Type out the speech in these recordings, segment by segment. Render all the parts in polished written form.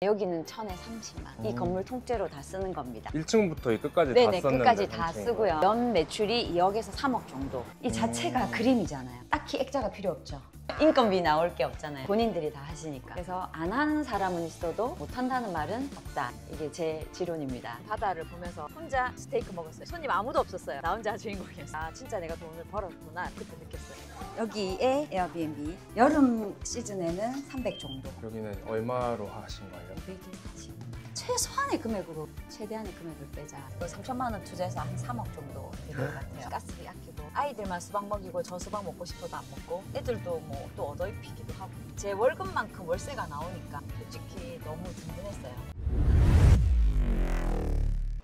여기는 1000에 30만. 이 건물 통째로 다 쓰는 겁니다. 1층부터 이 끝까지 네네, 다 썼는데 끝까지 다 쓰고요. 연 매출이 2억에서 3억 정도. 이 자체가 그림이잖아요. 딱히 액자가 필요 없죠. 인건비 나올 게 없잖아요. 본인들이 다 하시니까. 그래서 안 하는 사람은 있어도 못 한다는 말은 없다. 이게 제 지론입니다. 바다를 보면서 혼자 스테이크 먹었어요. 손님 아무도 없었어요. 나 혼자 주인공이었어요. 아, 진짜 내가 돈을 벌었구나. 그때 느꼈어요. 여기에 에어비앤비. 여름 시즌에는 300 정도. 여기는 얼마로 하신 거예요? 500이 하지. 최소한의 금액으로 최대한의 금액을 빼자. 3천만 원 투자해서 한 3억 정도 되는 것 같아요. 가스비 아끼고 아이들만 수박 먹이고 저 수박 먹고 싶어도 안 먹고 애들도 뭐 또 얻어 입히기도 하고 제 월급만큼 월세가 나오니까 솔직히 너무 든든했어요.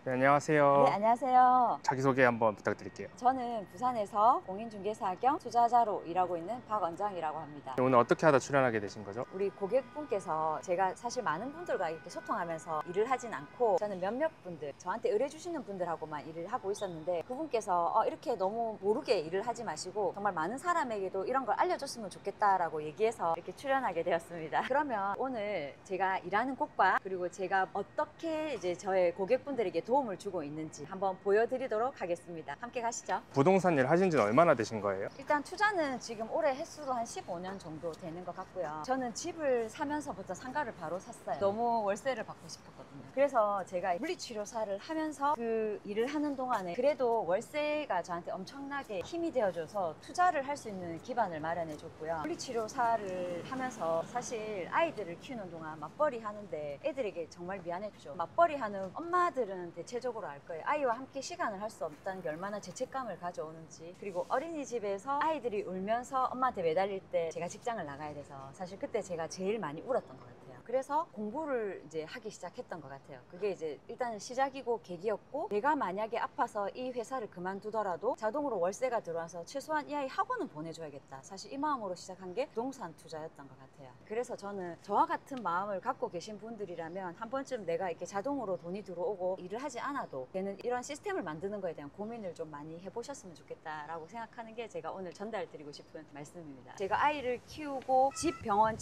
네, 안녕하세요. 네, 안녕하세요. 자기소개 한번 부탁드릴게요. 저는 부산에서 공인중개사 겸 투자자로 일하고 있는 박원장이라고 합니다. 오늘 어떻게 하다 출연하게 되신 거죠? 우리 고객분께서 제가 사실 많은 분들과 이렇게 소통하면서 일을 하진 않고 저는 몇몇 분들, 저한테 의뢰 주시는 분들하고만 일을 하고 있었는데 그분께서 이렇게 너무 모르게 일을 하지 마시고 정말 많은 사람에게도 이런 걸 알려줬으면 좋겠다라고 얘기해서 이렇게 출연하게 되었습니다. 그러면 오늘 제가 일하는 곳과 그리고 제가 어떻게 이제 저의 고객분들에게 도움을 주고 있는지 한번 보여드리도록 하겠습니다. 함께 가시죠. 부동산 일 하신 지는 얼마나 되신 거예요? 일단 투자는 지금 올해 횟수도 한 15년 정도 되는 것 같고요. 저는 집을 사면서부터 상가를 바로 샀어요. 너무 월세를 받고 싶었거든요. 그래서 제가 물리치료사를 하면서 그 일을 하는 동안에 그래도 월세가 저한테 엄청나게 힘이 되어줘서 투자를 할 수 있는 기반을 마련해 줬고요. 물리치료사를 하면서 사실 아이들을 키우는 동안 맞벌이 하는데 애들에게 정말 미안했죠. 맞벌이 하는 엄마들은 대체적으로 알 거예요. 아이와 함께 시간을 할 수 없다는 게 얼마나 죄책감을 가져오는지. 그리고 어린이집에서 아이들이 울면서 엄마한테 매달릴 때 제가 직장을 나가야 돼서 사실 그때 제가 제일 많이 울었던 것 같아요. 그래서 공부를 이제 하기 시작했던 것 같아요. 그게 이제 일단 시작이고 계기였고 내가 만약에 아파서 이 회사를 그만두더라도 자동으로 월세가 들어와서 최소한 이 아이 학원은 보내줘야겠다. 사실 이 마음으로 시작한 게 부동산 투자였던 것 같아요. 그래서 저는 저와 같은 마음을 갖고 계신 분들이라면 한 번쯤 내가 이렇게 자동으로 돈이 들어오고 일을 하지 않아도 되는 이런 시스템을 만드는 거에 대한 고민을 좀 많이 해보셨으면 좋겠다라고 생각하는 게 제가 오늘 전달드리고 싶은 말씀입니다. 제가 아이를 키우고 집 병원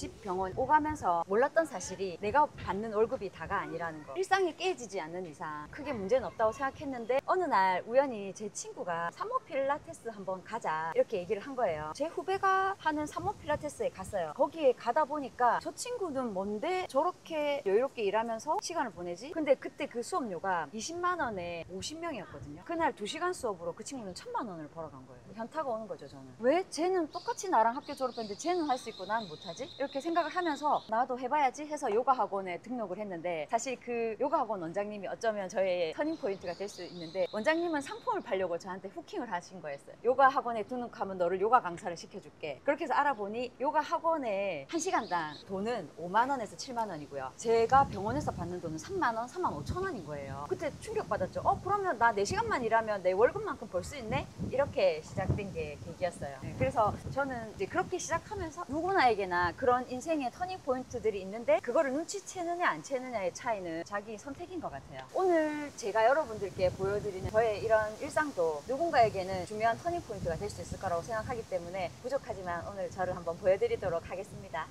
오가면서 몰랐던 사실이 내가 받는 월급이 다가 아니라는 거. 일상이 깨지지 않는 이상 크게 문제는 없다고 생각했는데 어느 날 우연히 제 친구가 산모 필라테스 한번 가자 이렇게 얘기를 한 거예요. 제 후배가 하는 산모 필라테스에 갔어요. 거기에 가다 보니까 저 친구는 뭔데 저렇게 여유롭게 일하면서 시간을 보내지? 근데 그때 그 수업료가 20만 원에 50명이었거든요. 그날 2시간 수업으로 그 친구는 1000만 원을 벌어간 거예요. 현타가 오는 거죠, 저는. 왜 쟤는 똑같이 나랑 학교 졸업했는데 쟤는 할 수 있고 난 못하지? 이렇게 생각을 하면서 나도 해봐야지 해서 요가 학원에 등록을 했는데 사실 그 요가 학원 원장님이 어쩌면 저의 터닝 포인트가 될 수 있는데 원장님은 상품을 팔려고 저한테 후킹을 하신 거였어요. 요가 학원에 등록하면 너를 요가 강사를 시켜줄게. 그렇게 해서 알아보니 요가 학원에 1시간당 돈은 5만 원에서 7만 원이고요. 제가 병원에서 받는 돈은 3만 원, 3만 5천 원인 거예요. 그때 충격받았죠. 그러면 나 4시간만 일하면 내 월급만큼 벌 수 있네? 이렇게 시작된 게 계기였어요. 그래서 저는 이제 그렇게 시작하면서 누구나에게나 그런 인생의 터닝 포인트들이 있는데 그거를 눈치채느냐 안 채느냐의 차이는 자기 선택인 것 같아요. 오늘 제가 여러분들께 보여드리는 저의 이런 일상도 누군가에게는 중요한 터닝 포인트가 될 수 있을 거라고 생각하기 때문에 부족하지만 오늘 저를 한번 보여드리도록 하겠습니다.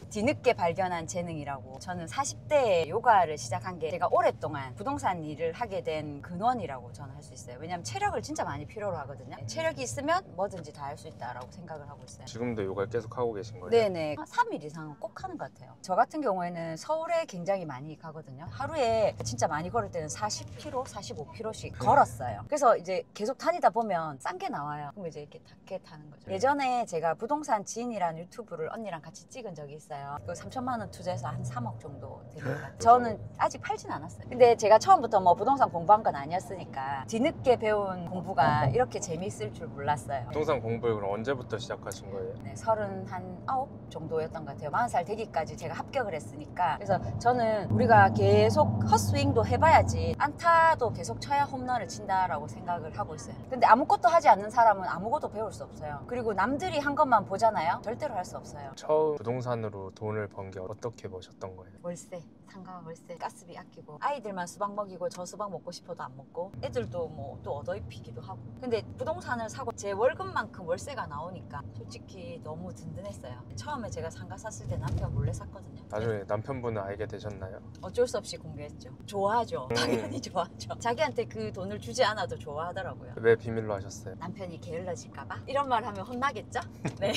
뒤늦게 발견한 재능이라고. 저는 40대에 요가를 시작한 게 제가 오랫동안 부동산 일을 하게 된 근원이라고 저는 할 수 있어요. 왜냐하면 체력을 진짜 많이 필요로 하거든요. 체력이 있으면 뭐든지 다 할 수 있다라고 생각을 하고 있어요. 지금도 요가를 계속 하고 계신 거예요? 네네. 3일 이상은 꼭 하는 것 같아요. 저 같은 경우에는 서울에 굉장히 많이 가거든요. 하루에 진짜 많이 걸을 때는 40km, 45km씩 걸었어요. 그래서 이제 계속 다니다 보면 싼 게 나와요. 그럼 이제 이렇게 타는 거죠. 예전에 제가 부동산 지인이라는 유튜브를 언니랑 같이 찍은 적이 있어요. 그 3천만 원 투자해서 한 3억 정도 되는 것 같아요. 저는 아직 팔진 않았어요. 근데 제가 처음부터 뭐 부동산 공부한 건 아니었으니까 뒤늦게 배운 공부가 이렇게 재미있을 줄 몰랐어요. 부동산 공부를 그럼 언제부터 시작하신 거예요? 네, 39 정도였던 것 같아요. 40살 되기까지 제가 합격을 했으니까. 그래서 저는 우리가 계속 헛스윙도 해봐야지 안타도 계속 쳐야 홈런을 친다라고 생각을 하고 있어요. 근데 아무것도 하지 않는 사람은 아무것도 배울 수 없어요. 그리고 남들이 한 것만 보잖아요. 절대로 할 수 없어요. 처음 부동산으로 정도 돈을 번 게 어떻게 버셨던 거예요? 월세, 상가 월세, 가스비 아끼고 아이들만 수박 먹이고 저 수박 먹고 싶어도 안 먹고 애들도 뭐 또 얻어입히기도 하고. 근데 부동산을 사고 제 월급만큼 월세가 나오니까 솔직히 너무 든든했어요. 처음에 제가 상가 샀을 때 남편 몰래 샀거든요. 나중에 남편분은 알게 되셨나요? 어쩔 수 없이 공개했죠. 좋아하죠. 당연히 좋아하죠. 자기한테 그 돈을 주지 않아도 좋아하더라고요. 왜 비밀로 하셨어요? 남편이 게을러질까봐? 이런 말 하면 혼나겠죠? 네.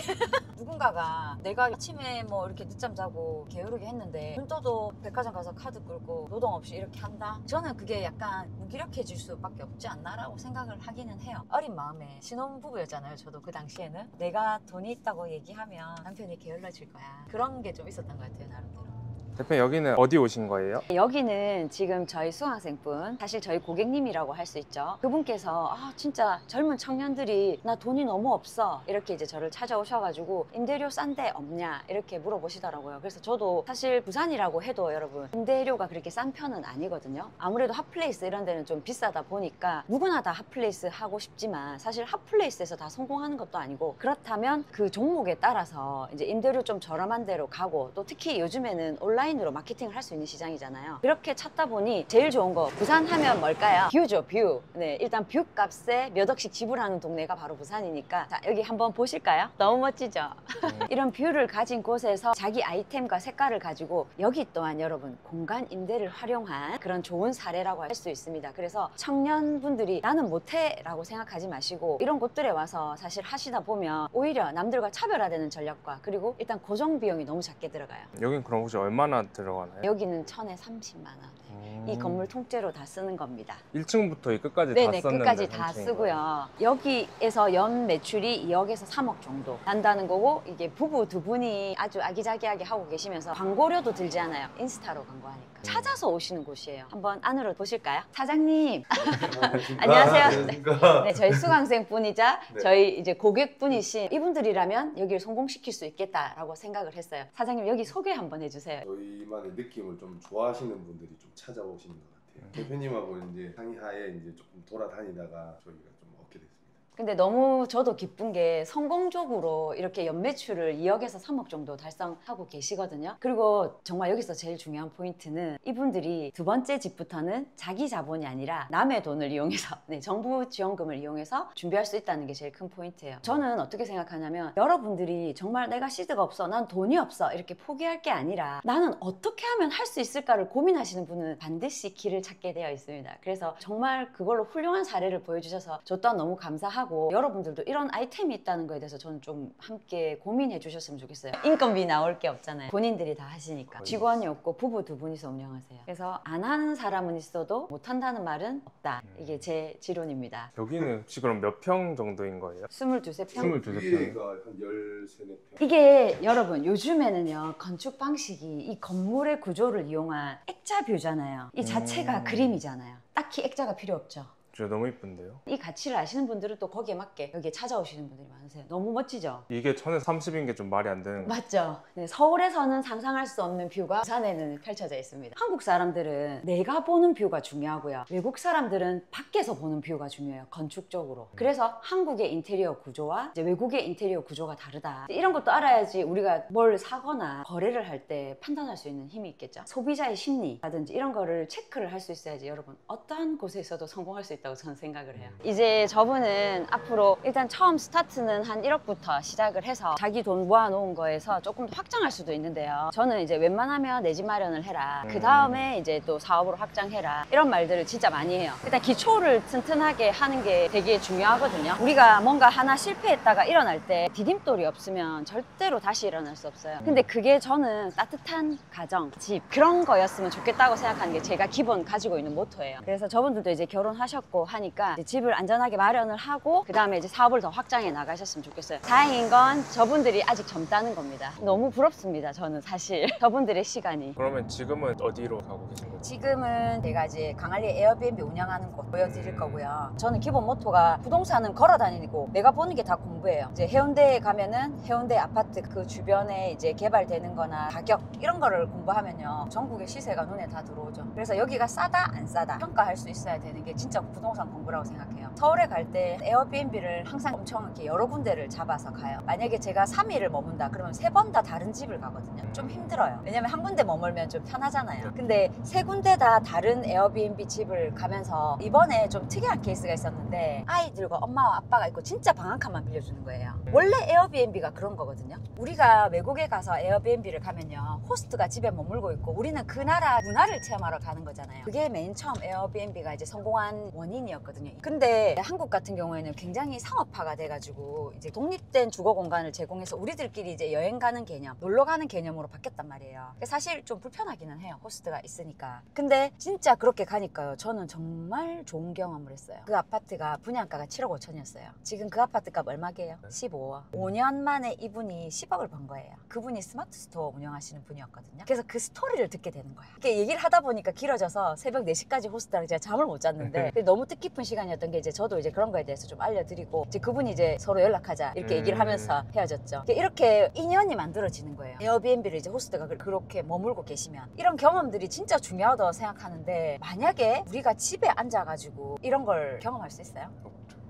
누군가가 내가 아침에 뭐 이렇게 늦잠 자고 게으르게 했는데 눈 떠도 백화점 가서 카드 끌고 노동 없이 이렇게 한다? 저는 그게 약간 무기력해질 수밖에 없지 않나라고 생각을 하기는 해요. 어린 마음에 신혼부부였잖아요. 저도 그 당시에는 내가 돈이 있다고 얘기하면 남편이 게을러질 거야. 그런 게 좀 있었던 것 같아요, 나름대로. 대표님 여기는 어디 오신 거예요? 여기는 지금 저희 수강생분, 사실 저희 고객님이라고 할 수 있죠. 그분께서 진짜 젊은 청년들이 나 돈이 너무 없어 이렇게 이제 저를 찾아오셔가지고 임대료 싼 데 없냐 이렇게 물어보시더라고요. 그래서 저도 사실 부산이라고 해도 여러분 임대료가 그렇게 싼 편은 아니거든요. 아무래도 핫플레이스 이런 데는 좀 비싸다 보니까 누구나 다 핫플레이스 하고 싶지만 사실 핫플레이스에서 다 성공하는 것도 아니고, 그렇다면 그 종목에 따라서 이제 임대료 좀 저렴한 데로 가고, 또 특히 요즘에는 온라인으로 마케팅을 할 수 있는 시장이잖아요. 그렇게 찾다 보니 제일 좋은 거, 부산 하면 뭘까요? 뷰죠, 뷰. 네, 일단 뷰 값에 몇 억씩 지불하는 동네가 바로 부산이니까, 자, 여기 한번 보실까요? 너무 멋지죠? 이런 뷰를 가진 곳에서 자기 아이템과 색깔을 가지고, 여기 또한 여러분 공간 임대를 활용한 그런 좋은 사례라고 할 수 있습니다. 그래서 청년분들이 나는 못해 라고 생각하지 마시고 이런 곳들에 와서 사실 하시다 보면 오히려 남들과 차별화되는 전략과, 그리고 일단 고정 비용이 너무 작게 들어가요. 여긴 그럼 혹시 얼마나 들어가나요? 여기는 천에 30만 원. 이 건물 통째로 다 쓰는 겁니다. 1층부터 이 끝까지 네네, 다 썼는데 끝까지 다 3층인 거예요? 쓰고요. 여기에서 연 매출이 2억에서 3억 정도 난다는 거고, 이게 부부 두 분이 아주 아기자기하게 하고 계시면서 광고료도 들지 않아요. 인스타로 광고하니까. 찾아서 오시는 곳이에요. 한번 안으로 보실까요? 사장님. 안녕하세요. 네, 저희 수강생 분이자 네. 저희 이제 고객분이신 이분들이라면 여기를 성공시킬 수 있겠다라고 생각을 했어요. 사장님, 여기 소개 한번 해주세요. 저희만의 느낌을 좀 좋아하시는 분들이 좀 찾아오시는 것 같아요. 대표님하고 이제 상의하에 이제 조금 돌아다니다가 저희가 좀 얻게 됐습니다. 근데 너무 저도 기쁜 게 성공적으로 이렇게 연매출을 2억에서 3억 정도 달성하고 계시거든요. 그리고 정말 여기서 제일 중요한 포인트는 이분들이 두 번째 집부터는 자기 자본이 아니라 남의 돈을 이용해서, 네, 정부 지원금을 이용해서 준비할 수 있다는 게 제일 큰 포인트예요. 저는 어떻게 생각하냐면, 여러분들이 정말 내가 시드가 없어, 난 돈이 없어 이렇게 포기할 게 아니라 나는 어떻게 하면 할 수 있을까를 고민하시는 분은 반드시 길을 찾게 되어 있습니다. 그래서 정말 그걸로 훌륭한 사례를 보여주셔서 저 또한 너무 감사하고, 여러분들도 이런 아이템이 있다는 거에 대해서 저는 좀 함께 고민해 주셨으면 좋겠어요. 인건비 나올 게 없잖아요. 본인들이 다 하시니까. 직원이 없고 부부 두 분이서 운영하세요. 그래서 안 하는 사람은 있어도 못 한다는 말은 없다. 이게 제 지론입니다. 여기는 혹시 그럼 몇 평 정도인 거예요? 22평? 22평. 위에가 한 13, 14평. 이게 여러분 요즘에는요, 건축 방식이 이 건물의 구조를 이용한 액자뷰잖아요. 이 자체가 그림이잖아요. 딱히 액자가 필요 없죠. 진짜 너무 이쁜데요? 이 가치를 아시는 분들은 또 거기에 맞게 여기에 찾아오시는 분들이 많으세요. 너무 멋지죠? 이게 1030인 게 좀 말이 안 되는 거. 맞죠? 네, 서울에서는 상상할 수 없는 뷰가 부산에는 펼쳐져 있습니다. 한국 사람들은 내가 보는 뷰가 중요하고요. 외국 사람들은 밖에서 보는 뷰가 중요해요. 건축적으로. 그래서 한국의 인테리어 구조와 이제 외국의 인테리어 구조가 다르다. 이런 것도 알아야지 우리가 뭘 사거나 거래를 할 때 판단할 수 있는 힘이 있겠죠. 소비자의 심리라든지 이런 거를 체크를 할 수 있어야지 여러분 어떠한 곳에서도 성공할 수 있다고 저는 생각을 해요. 이제 저분은 앞으로 일단 처음 스타트는 한 1억부터 시작을 해서 자기 돈 모아놓은 거에서 조금 더 확장할 수도 있는데요. 저는 이제 웬만하면 내 집 마련을 해라. 그 다음에 이제 또 사업으로 확장해라. 이런 말들을 진짜 많이 해요. 일단 기초를 튼튼하게 하는 게 되게 중요하거든요. 우리가 뭔가 하나 실패했다가 일어날 때 디딤돌이 없으면 절대로 다시 일어날 수 없어요. 근데 그게 저는 따뜻한 가정, 집 그런 거였으면 좋겠다고 생각하는 게 제가 기본 가지고 있는 모토예요. 그래서 저분들도 이제 결혼하셨고 하니까 이제 집을 안전하게 마련을 하고 그 다음에 이제 사업을 더 확장해 나가셨으면 좋겠어요. 다행인 건 저분들이 아직 젊다는 겁니다. 너무 부럽습니다. 저는 사실 저분들의 시간이. 그러면 지금은 어디로 가고 계신 거죠? 지금은 제가 이제 강한리 에어비앤비 운영하는 곳 보여드릴 거고요. 저는 기본 모토가 부동산은 걸어 다니고 내가 보는 게 다 공부예요. 이제 해운대에 가면은 해운대 아파트 그 주변에 이제 개발되는 거나 가격 이런 거를 공부하면요, 전국의 시세가 눈에 다 들어오죠. 그래서 여기가 싸다 안 싸다 평가할 수 있어야 되는 게 진짜 부동산 부동산 공부라고 생각해요. 서울에 갈 때 에어비앤비를 항상 엄청 이렇게 여러 군데를 잡아서 가요. 만약에 제가 3일을 머문다 그러면 3번 다 다른 집을 가거든요. 좀 힘들어요. 왜냐면 한 군데 머물면 좀 편하잖아요. 근데 3군데 다 다른 에어비앤비 집을 가면서 이번에 좀 특이한 케이스가 있었는데 아이들과 엄마와 아빠가 있고 진짜 방 한 칸만 빌려주는 거예요. 원래 에어비앤비가 그런 거거든요. 우리가 외국에 가서 에어비앤비를 가면요, 호스트가 집에 머물고 있고 우리는 그 나라 문화를 체험하러 가는 거잖아요. 그게 맨 처음 에어비앤비가 이제 성공한 원인이었거든요. 근데 한국 같은 경우에는 굉장히 상업화가 돼가지고 이제 독립된 주거 공간을 제공해서 우리들끼리 이제 여행 가는 개념, 놀러 가는 개념으로 바뀌었단 말이에요. 사실 좀 불편하기는 해요, 호스트가 있으니까. 근데 진짜 그렇게 가니까요, 저는 정말 좋은 경험을 했어요. 그 아파트가 분양가가 7억 5천이었어요. 지금 그 아파트값 얼마게요? 15억. 5년 만에 이분이 10억을 번 거예요. 그분이 스마트 스토어 운영하시는 분이었거든요. 그래서 그 스토리를 듣게 되는 거야. 이렇게 얘기를 하다 보니까 길어져서 새벽 4시까지 호스트랑 제가 잠을 못 잤는데 너무 뜻깊은 시간이었던 게, 이제 저도 이제 그런 거에 대해서 좀 알려드리고, 이제 그분이 이제 서로 연락하자 이렇게 얘기를 하면서 헤어졌죠. 이렇게 인연이 만들어지는 거예요. 에어비앤비를 이제 호스트가 그렇게 머물고 계시면 이런 경험들이 진짜 중요하다고 생각하는데, 만약에 우리가 집에 앉아가지고 이런 걸 경험할 수 있어요?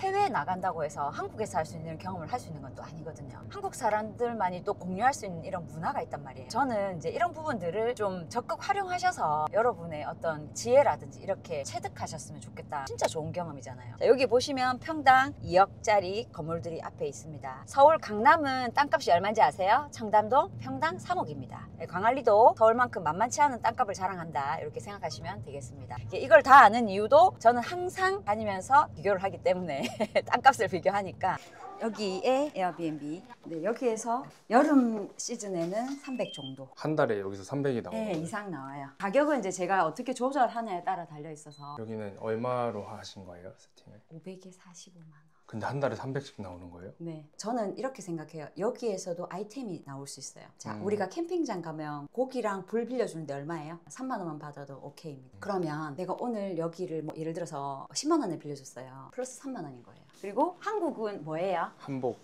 해외에 나간다고 해서 한국에서 할 수 있는 경험을 할 수 있는 건 또 아니거든요. 한국 사람들만이 또 공유할 수 있는 이런 문화가 있단 말이에요. 저는 이제 이런 부분들을 좀 적극 활용하셔서 여러분의 어떤 지혜라든지 이렇게 체득하셨으면 좋겠다. 진짜 좋은 경험이잖아요. 자, 여기 보시면 평당 2억짜리 건물들이 앞에 있습니다. 서울 강남은 땅값이 얼마인지 아세요? 청담동 평당 3억입니다. 광안리도 서울만큼 만만치 않은 땅값을 자랑한다, 이렇게 생각하시면 되겠습니다. 이걸 다 아는 이유도 저는 항상 다니면서 비교를 하기 때문에 땅값을 비교하니까. 여기에 에어비앤비, 네, 여기에서 여름 시즌에는 300 정도, 한 달에 여기서 300이 나오는 네, 거예요? 이상 나와요. 가격은 이제 제가 어떻게 조절하냐에 따라 달려 있어서 여기는 얼마로 하신 거예요, 세팅을? 500에 45만 원. 근데 한 달에 300씩 나오는 거예요? 네, 저는 이렇게 생각해요. 여기에서도 아이템이 나올 수 있어요. 자, 우리가 캠핑장 가면 고기랑 불 빌려주는데 얼마예요? 3만 원만 받아도 오케이입니다. 그러면 내가 오늘 여기를 뭐 예를 들어서 10만 원에 빌려줬어요. 플러스 3만 원인 거예요. 그리고 한국은 뭐예요? 한복.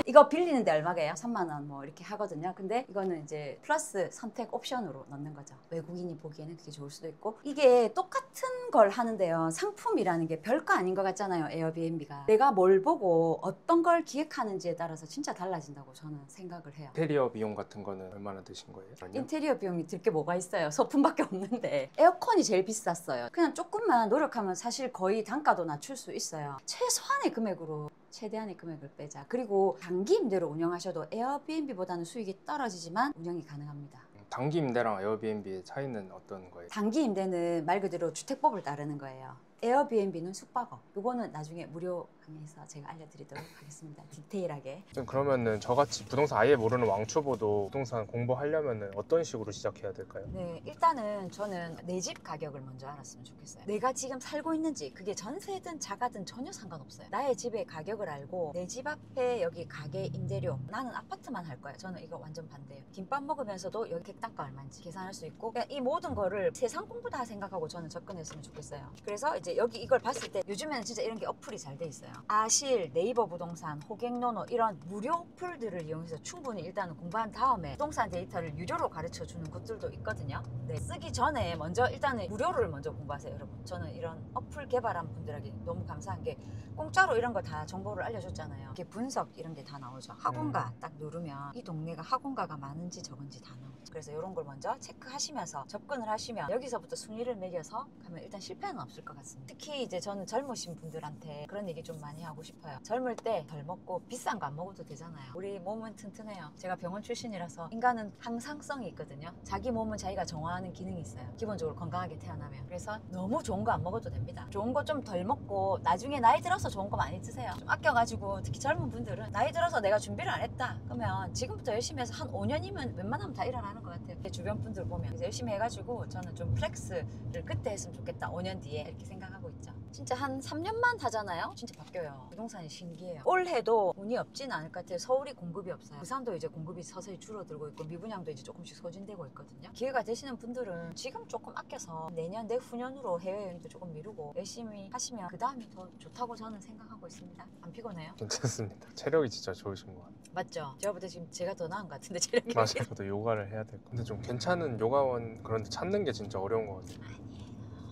이거 빌리는데 얼마게요? 3만 원 뭐 이렇게 하거든요. 근데 이거는 이제 플러스 선택 옵션으로 넣는 거죠. 외국인이 보기에는 그게 좋을 수도 있고. 이게 똑같은 걸 하는데요, 상품이라는 게 별거 아닌 것 같잖아요, 에어비앤비가. 내가 뭘 보고 어떤 걸 기획하는지에 따라서 진짜 달라진다고 저는 생각을 해요. 인테리어 비용 같은 거는 얼마나 드신 거예요? 아니요? 인테리어 비용이 들 게 뭐가 있어요? 소품밖에 없는데. 에어컨이 제일 비쌌어요. 그냥 조금만 노력하면 사실 거의 단가도 낮출 수 있어요. 최소한의 금액으로 최대한의 금액을 빼자. 그리고 단기 임대로 운영하셔도 에어비앤비보다는 수익이 떨어지지만 운영이 가능합니다. 단기 임대랑 에어비앤비의 차이는 어떤 거예요? 단기 임대는 말 그대로 주택법을 따르는 거예요. 에어비앤비는 숙박업. 이거는 나중에 무료 강의에서 제가 알려드리도록 하겠습니다. 디테일하게. 그러면은 저같이 부동산 아예 모르는 왕초보도 부동산 공부하려면은 어떤 식으로 시작해야 될까요? 네, 일단은 저는 내 집 가격을 먼저 알았으면 좋겠어요. 내가 지금 살고 있는지, 그게 전세든 자가든 전혀 상관없어요. 나의 집의 가격을 알고 내 집 앞에 여기 가게 임대료, 나는 아파트만 할 거예요. 저는 이거 완전 반대예요. 김밥 먹으면서도 여기 객단가 얼마인지 계산할 수 있고, 그냥 이 모든 거를 세상 공부다 생각하고 저는 접근했으면 좋겠어요. 그래서 이제 여기 이걸 봤을 때 요즘에는 진짜 이런 게 어플이 잘 돼 있어요. 아실, 네이버 부동산, 호갱노노 이런 무료 어플들을 이용해서 충분히 일단은 공부한 다음에 부동산 데이터를 유료로 가르쳐 주는 곳들도 있거든요. 네, 쓰기 전에 먼저 일단은 무료를 먼저 공부하세요, 여러분. 저는 이런 어플 개발한 분들에게 너무 감사한 게 공짜로 이런 거 다 정보를 알려줬잖아요. 이게 분석 이런 게 다 나오죠. 학원가 딱 누르면 이 동네가 학원가가 많은지 적은지 다 나오죠. 그래서 이런 걸 먼저 체크하시면서 접근을 하시면 여기서부터 순위를 매겨서 가면 일단 실패는 없을 것 같습니다. 특히 이제 저는 젊으신 분들한테 그런 얘기 좀 많이 하고 싶어요. 젊을 때 덜 먹고 비싼 거 안 먹어도 되잖아요. 우리 몸은 튼튼해요. 제가 병원 출신이라서 인간은 항상성이 있거든요. 자기 몸은 자기가 정화하는 기능이 있어요. 기본적으로 건강하게 태어나면. 그래서 너무 좋은 거 안 먹어도 됩니다. 좋은 거 좀 덜 먹고 나중에 나이 들어서 좋은 거 많이 드세요. 좀 아껴가지고, 특히 젊은 분들은 나이 들어서 내가 준비를 안 했다 그러면 지금부터 열심히 해서 한 5년이면 웬만하면 다 일어나는 것 같아요. 제 주변 분들 보면 이제 열심히 해가지고 저는 좀 플렉스를 그때 했으면 좋겠다, 5년 뒤에, 이렇게 생각하고 있죠. 진짜 한 3년만 하잖아요, 진짜 바뀌어요. 부동산이 신기해요. 올해도 운이 없진 않을 것 같아요. 서울이 공급이 없어요. 부산도 이제 공급이 서서히 줄어들고 있고 미분양도 이제 조금씩 소진되고 있거든요. 기회가 되시는 분들은 지금 조금 아껴서 내년, 내후년으로 해외여행도 조금 미루고 열심히 하시면 그 다음이 더 좋다고 저는 생각하고 있습니다. 안 피곤해요? 괜찮습니다. 체력이 진짜 좋으신 것 같아요. 맞죠? 저보다 지금 제가 더 나은 것 같은데, 체력이. 맞아요. 저도 요가를 해야 될 것 같아요. 근데 좀 괜찮은 요가원 그런 데 찾는 게 진짜 어려운 것 같아요.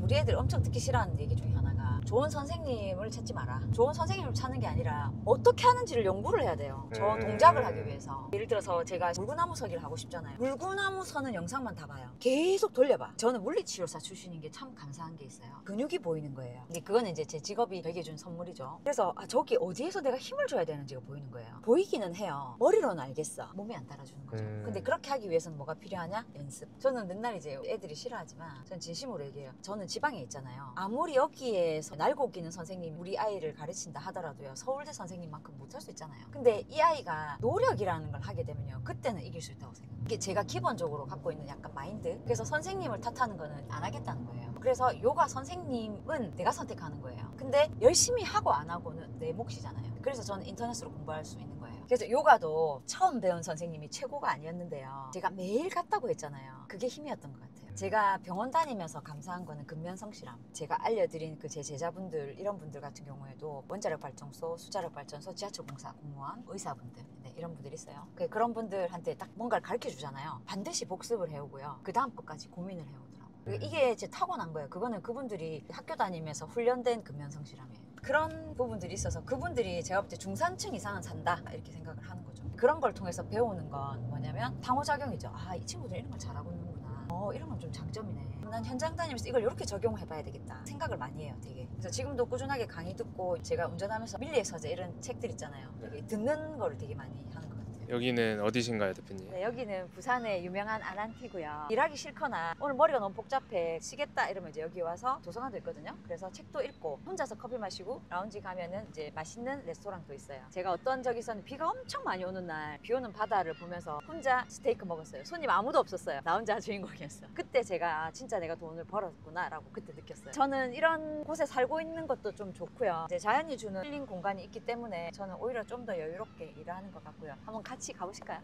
우리 애들 엄청 듣기 싫어하는 얘기 중에 하나가 좋은 선생님을 찾지 마라. 좋은 선생님을 찾는 게 아니라 어떻게 하는지를 연구를 해야 돼요. 저 동작을 하기 위해서. 예를 들어서 제가 물구나무 서기를 하고 싶잖아요. 물구나무 서는 영상만 다 봐요. 계속 돌려봐. 저는 물리치료사 출신인 게 참 감사한 게 있어요. 근육이 보이는 거예요. 근데 그거는 이제 제 직업이 되게 준 선물이죠. 그래서 저기 어디에서 내가 힘을 줘야 되는지가 보이는 거예요. 보이기는 해요. 머리로는 알겠어. 몸이 안 따라주는 거죠. 근데 그렇게 하기 위해서는 뭐가 필요하냐? 연습. 저는 맨날 이제 애들이 싫어하지만 전 진심으로 얘기해요. 저는 지방에 있잖아요. 아무리 여기에서 날고 끼는 선생님이 우리 아이를 가르친다 하더라도요. 서울대 선생님만큼 못할 수 있잖아요. 근데 이 아이가 노력이라는 걸 하게 되면요. 그때는 이길 수 있다고 생각해요. 이게 제가 기본적으로 갖고 있는 약간 마인드. 그래서 선생님을 탓하는 거는 안 하겠다는 거예요. 그래서 요가 선생님은 내가 선택하는 거예요. 근데 열심히 하고 안 하고는 내 몫이잖아요. 그래서 저는 인터넷으로 공부할 수 있는 거예요. 그래서 요가도 처음 배운 선생님이 최고가 아니었는데요. 제가 매일 갔다고 했잖아요. 그게 힘이었던 것 같아요. 제가 병원 다니면서 감사한 거는 근면성실함. 제가 알려드린 그 제 제자분들 이런 분들 같은 경우에도 원자력 발전소, 수자력 발전소, 지하철 공사 공무원, 의사분들 네, 이런 분들이 있어요. 그런 분들한테 딱 뭔가를 가르쳐 주잖아요. 반드시 복습을 해오고요. 그 다음 것까지 고민을 해오더라고요. 이게 제 타고난 거예요. 그거는 그분들이 학교 다니면서 훈련된 근면성실함이에요. 그런 부분들이 있어서 그분들이 제가 볼 때 중산층 이상은 산다 이렇게 생각을 하는 거죠. 그런 걸 통해서 배우는 건 뭐냐면 상호작용이죠. 아, 이 친구들 이런 걸 잘하고 있는구나. 이런 건 좀 장점이네. 난 현장 다니면서 이걸 이렇게 적용해봐야 되겠다 생각을 많이 해요. 되게. 그래서 지금도 꾸준하게 강의 듣고 제가 운전하면서 밀리의 서재 이런 책들 있잖아요. 되게 듣는 거를 되게 많이 하는 것 같아요. 여기는 어디신가요, 대표님? 네, 여기는 부산의 유명한 아난티고요. 일하기 싫거나 오늘 머리가 너무 복잡해 쉬겠다 이러면 이제 여기 와서 도서관도 있거든요. 그래서 책도 읽고 혼자서 커피 마시고 라운지 가면은 이제 맛있는 레스토랑도 있어요. 제가 어떤 적이 있었는데 비가 엄청 많이 오는 날 비 오는 바다를 보면서 혼자 스테이크 먹었어요. 손님 아무도 없었어요. 나 혼자 주인공이었어요. 그때 제가 진짜 내가 돈을 벌었구나 라고 그때 느꼈어요. 저는 이런 곳에 살고 있는 것도 좀 좋고요. 이제 자연이 주는 힐링 공간이 있기 때문에 저는 오히려 좀 더 여유롭게 일하는 것 같고요. 한번 같이 가보실까요?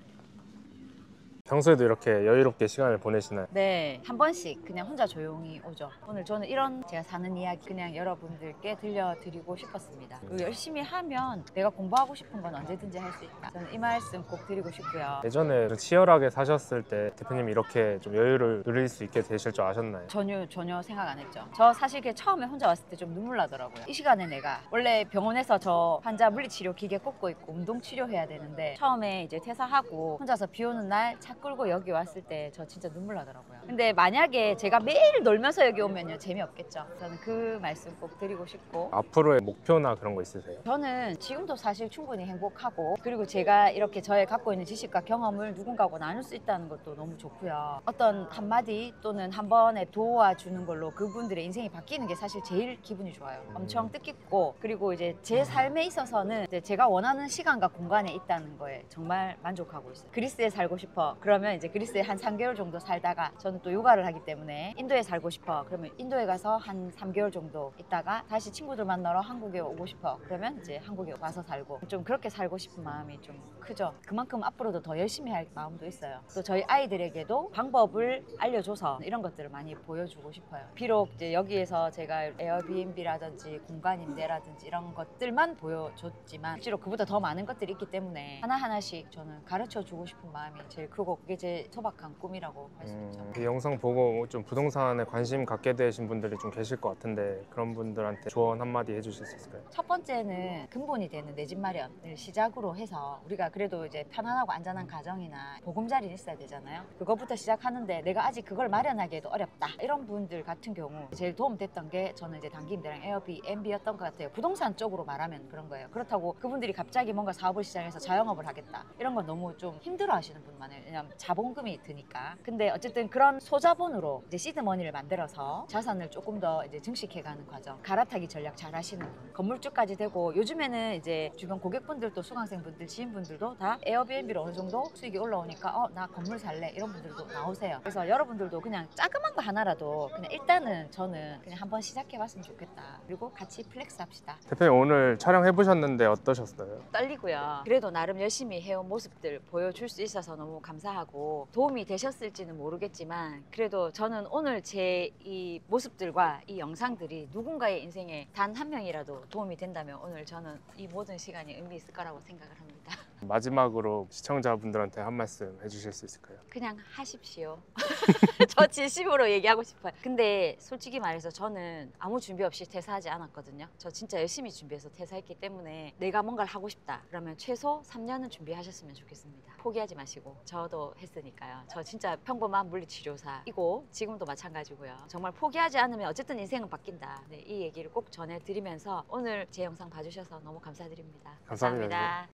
평소에도 이렇게 여유롭게 시간을 보내시나요? 네, 한 번씩 그냥 혼자 조용히 오죠. 오늘 저는 이런 제가 사는 이야기 그냥 여러분들께 들려드리고 싶었습니다. 그리고 열심히 하면 내가 공부하고 싶은 건 언제든지 할 수 있다. 저는 이 말씀 꼭 드리고 싶고요. 예전에 치열하게 사셨을 때 대표님이 이렇게 좀 여유를 누릴 수 있게 되실 줄 아셨나요? 전혀 생각 안 했죠. 저 사실 처음에 혼자 왔을 때 좀 눈물 나더라고요. 이 시간에 내가 원래 병원에서 저 환자 물리치료 기계 꽂고 있고 운동 치료해야 되는데 처음에 이제 퇴사하고 혼자서 비 오는 날 차 끌고 여기 왔을 때 저 진짜 눈물 나더라고요. 근데 만약에 제가 매일 놀면서 여기 오면요 재미없겠죠. 저는 그 말씀 꼭 드리고 싶고 앞으로의 목표나 그런 거 있으세요? 저는 지금도 사실 충분히 행복하고 그리고 제가 이렇게 저의 갖고 있는 지식과 경험을 누군가하고 나눌 수 있다는 것도 너무 좋고요. 어떤 한마디 또는 한 번에 도와주는 걸로 그분들의 인생이 바뀌는 게 사실 제일 기분이 좋아요. 엄청 뜻깊고 그리고 이제 제 삶에 있어서는 이제 제가 원하는 시간과 공간에 있다는 거에 정말 만족하고 있어요. 그리스에 살고 싶어. 그러면 이제 그리스에 한 3개월 정도 살다가 저는 또 요가를 하기 때문에 인도에 살고 싶어. 그러면 인도에 가서 한 3개월 정도 있다가 다시 친구들 만나러 한국에 오고 싶어. 그러면 이제 한국에 와서 살고 좀 그렇게 살고 싶은 마음이 좀 크죠. 그만큼 앞으로도 더 열심히 할 마음도 있어요. 또 저희 아이들에게도 방법을 알려줘서 이런 것들을 많이 보여주고 싶어요. 비록 이제 여기에서 제가 에어비앤비라든지 공간 임대라든지 이런 것들만 보여줬지만 실제로 그보다 더 많은 것들이 있기 때문에 하나하나씩 저는 가르쳐주고 싶은 마음이 제일 크고 그게 제 소박한 꿈이라고 할 수 있죠. 이 영상 보고 좀 부동산에 관심 갖게 되신 분들이 좀 계실 것 같은데 그런 분들한테 조언 한마디 해주실 수 있을까요? 첫 번째는 근본이 되는 내 집 마련을 시작으로 해서 우리가 그래도 이제 편안하고 안전한 가정이나 보금자리는 있어야 되잖아요. 그거부터 시작하는데 내가 아직 그걸 마련하기에도 어렵다. 이런 분들 같은 경우 제일 도움됐던 게 저는 이제 단기 임대랑 에어비앤비였던 것 같아요. 부동산 쪽으로 말하면 그런 거예요. 그렇다고 그분들이 갑자기 뭔가 사업을 시작해서 자영업을 하겠다. 이런 건 너무 좀 힘들어 하시는 분 많아요. 왜냐면 자본금이 드니까. 근데 어쨌든 그런 소자본으로 이제 시드머니를 만들어서 자산을 조금 더 이제 증식해가는 과정. 갈아타기 전략 잘 하시는 분. 건물주까지 되고 요즘에는 이제 주변 고객분들도 수강생분들, 지인분들도 다 에어비앤비로 어느 정도 수익이 올라오니까 나 건물 살래 이런 분들도 나오세요. 그래서 여러분들도 그냥 자그만 거 하나라도 그냥 일단은 저는 그냥 한번 시작해봤으면 좋겠다. 그리고 같이 플렉스 합시다. 대표님 오늘 촬영해보셨는데 어떠셨어요? 떨리고요. 그래도 나름 열심히 해온 모습들 보여줄 수 있어서 너무 감사하고 도움이 되셨을지는 모르겠지만 그래도 저는 오늘 제 이 모습들과 이 영상들이 누군가의 인생에 단 한 명이라도 도움이 된다면 오늘 저는 이 모든 시간이 의미 있을 거라고 생각을 합니다. 마지막으로 시청자분들한테 한 말씀 해주실 수 있을까요? 그냥 하십시오. 저 진심으로 얘기하고 싶어요. 근데 솔직히 말해서 저는 아무 준비 없이 퇴사하지 않았거든요. 저 진짜 열심히 준비해서 퇴사했기 때문에 내가 뭔가를 하고 싶다 그러면 최소 3년은 준비하셨으면 좋겠습니다. 포기하지 마시고. 저도 했으니까요. 저 진짜 평범한 물리치료사이고 지금도 마찬가지고요. 정말 포기하지 않으면 어쨌든 인생은 바뀐다. 네, 이 얘기를 꼭 전해드리면서 오늘 제 영상 봐주셔서 너무 감사드립니다. 감사합니다. 감사합니다.